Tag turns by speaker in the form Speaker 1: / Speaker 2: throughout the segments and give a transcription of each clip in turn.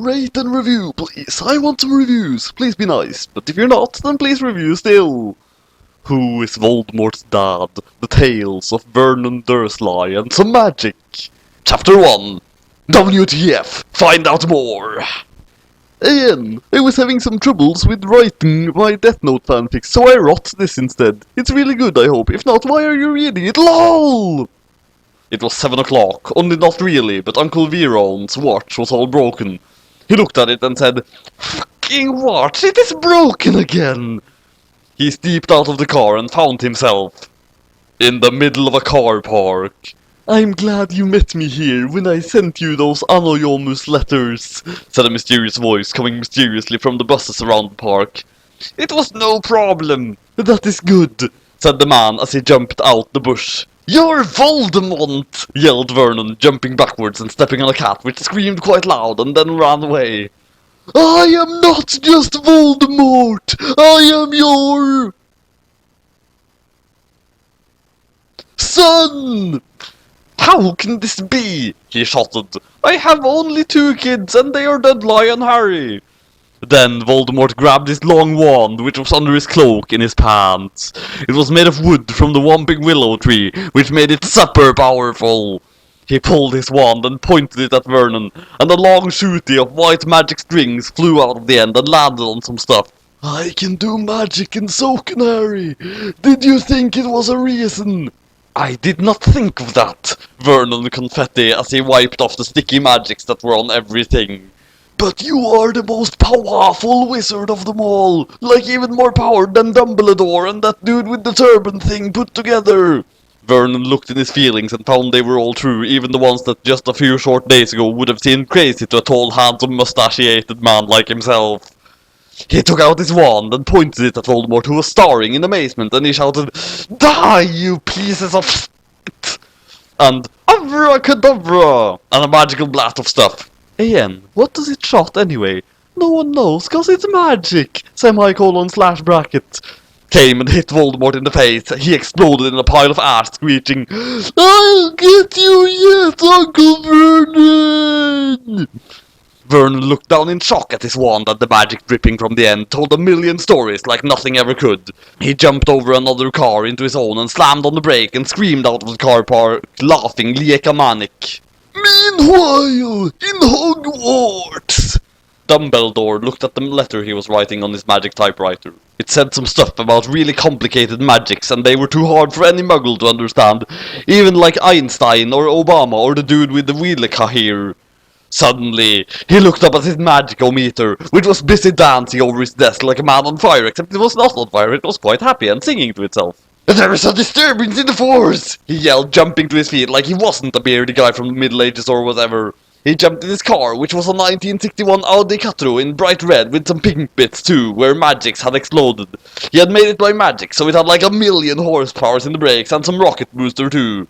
Speaker 1: Rate and review, please. I want some reviews. Please be nice. But if you're not, then please review still. Who is Voldemort's dad? The tales of Vernon Dursly and some magic. Chapter 1. WTF. Find out more. Ian, I was having some troubles with writing my Death Note fanfic, so I wrote this instead. It's really good, I hope. If not, why are you reading it? LOL! It was 7 o'clock, only not really, but Uncle Veron's watch was all broken. He looked at it and said, "Fucking watch, it is broken again!" He stepped out of the car and found himself in the middle of a car park. "I'm glad you met me here when I sent you those anonymous letters," said a mysterious voice coming mysteriously from the buses around the park. "It was no problem." "That is good," said the man as he jumped out the bush. "You're Voldemort!" yelled Vernon, jumping backwards and stepping on a cat, which screamed quite loud and then ran away. "I am not just Voldemort! I am your son!" "How can this be?" he shouted. "I have only 2 kids and they are Dudley and Harry." Then Voldemort grabbed his long wand, which was under his cloak in his pants. It was made of wood from the whomping willow tree, which made it super powerful. He pulled his wand and pointed it at Vernon, and a long shooty of white magic strings flew out of the end and landed on some stuff. "I can do magic and so can Harry. Did you think it was a reason?" "I did not think of that," Vernon confetti as he wiped off the sticky magics that were on everything. "But you are the most powerful wizard of them all, like even more power than Dumbledore and that dude with the turban thing put together." Vernon looked in his feelings and found they were all true, even the ones that just a few short days ago would have seemed crazy to a tall, handsome, mustachiated man like himself. He took out his wand and pointed it at Voldemort, who was staring in amazement, and he shouted, "Die, you pieces of shit!" and "Abracadabra!" and a magical blast of stuff. "Ian, what does it shot anyway?" "No one knows, 'cause it's magic!" /bracket came and hit Voldemort in the face. He exploded in a pile of ash, screeching, "I'll get you yet, Uncle Vernon!" Vernon looked down in shock at his wand and the magic dripping from the end told a million stories like nothing ever could. He jumped over another car into his own and slammed on the brake and screamed out of the car park, laughing like a maniac. "Meanwhile, in Hogwarts!" Dumbledore looked at the letter he was writing on his magic typewriter. It said some stuff about really complicated magics, and they were too hard for any muggle to understand, even like Einstein or Obama or the dude with the Wheeler here. Suddenly, he looked up at his magic-o-meter, which was busy dancing over his desk like a man on fire, except it was not on fire, it was quite happy and singing to itself. "There is a disturbance in the force!" he yelled, jumping to his feet like he wasn't a beardy guy from the Middle Ages or whatever. He jumped in his car, which was a 1961 Audi Quattro in bright red with some pink bits too, where magics had exploded. He had made it by magic, so it had like 1,000,000 horsepowers in the brakes and some rocket booster too.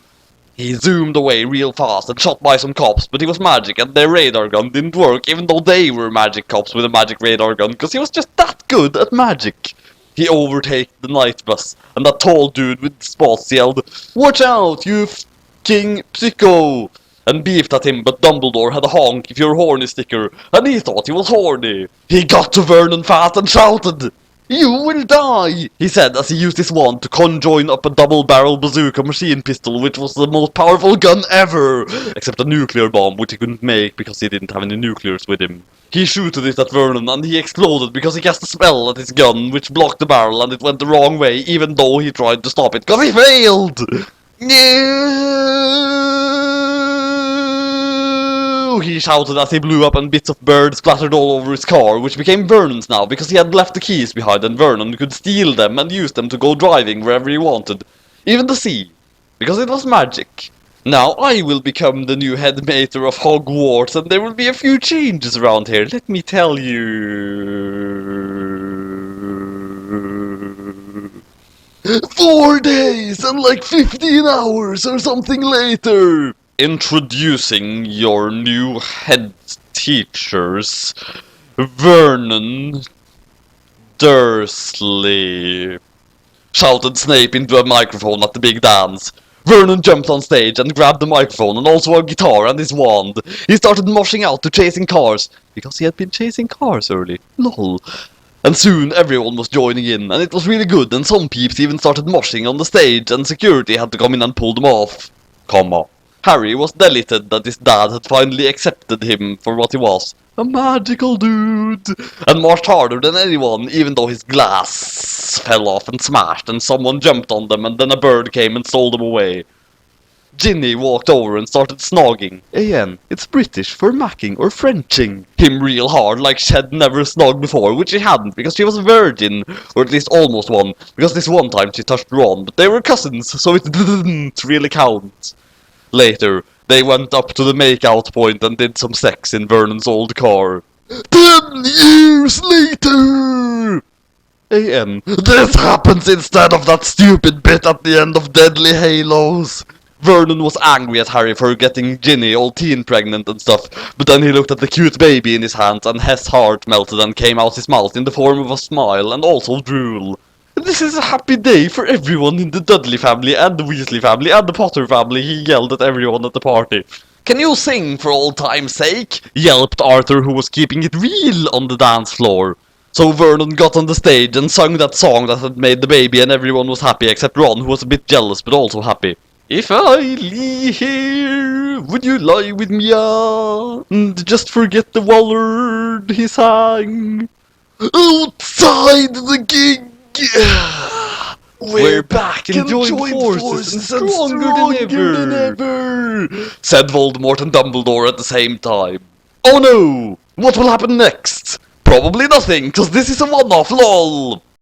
Speaker 1: He zoomed away real fast and shot by some cops, but he was magic and their radar gun didn't work, even though they were magic cops with a magic radar gun, because he was just that good at magic. He overtaked the night bus, and that tall dude with spots yelled, "Watch out, you f***ing psycho!" and beefed at him, but Dumbledore had a honk if you're horny sticker, and he thought he was horny. He got to Vernon fast and shouted, "You will die," he said as he used his wand to conjoin up a double-barrel bazooka machine pistol, which was the most powerful gun ever, except a nuclear bomb, which he couldn't make because he didn't have any nuclears with him. He shooted it at Vernon, and he exploded because he cast a spell at his gun, which blocked the barrel, and it went the wrong way, even though he tried to stop it, because he failed! "No!" he shouted as he blew up and bits of bird splattered all over his car, which became Vernon's now because he had left the keys behind and Vernon could steal them and use them to go driving wherever he wanted. Even the sea. Because it was magic. Now I will become the new head mater of Hogwarts and there will be a few changes around here, let me tell you. 4 days and like 15 hours or something later. Introducing your new head teachers, Vernon Dursly, shouted Snape into a microphone at the big dance. Vernon jumped on stage and grabbed the microphone and also a guitar and his wand. He started moshing out to chasing cars, because he had been chasing cars early. Lol. And soon everyone was joining in, and it was really good, and some peeps even started moshing on the stage, and security had to come in and pull them off. Comma. Harry was delighted that his dad had finally accepted him for what he was. A magical dude! And marched harder than anyone, even though his glass fell off and smashed, and someone jumped on them, and then a bird came and stole them away. Ginny walked over and started snogging. AN, it's British for macking or Frenching him real hard like she'd never snogged before, which she hadn't because she was a virgin, or at least almost one, because this one time she touched Ron, but they were cousins, so it didn't really count. Later, they went up to the make-out point and did some sex in Vernon's old car. 10 years later! AN, this happens instead of that stupid bit at the end of Deadly Halos. Vernon was angry at Harry for getting Ginny all teen pregnant and stuff, but then he looked at the cute baby in his hands and his heart melted and came out his mouth in the form of a smile and also drool. This is a happy day for everyone in the Dudley family and the Weasley family and the Potter family, he yelled at everyone at the party. Can you sing for old time's sake? Yelped Arthur, who was keeping it real on the dance floor. So Vernon got on the stage and sung that song that had made the baby and everyone was happy except Ron, who was a bit jealous but also happy. If I lay here, would you lie with me and just forget the word he sang? Outside the gig, we're back and joined forces and stronger than ever, said Voldemort and Dumbledore at the same time. Oh no! What will happen next? Probably nothing, cause this is a one-off, lol!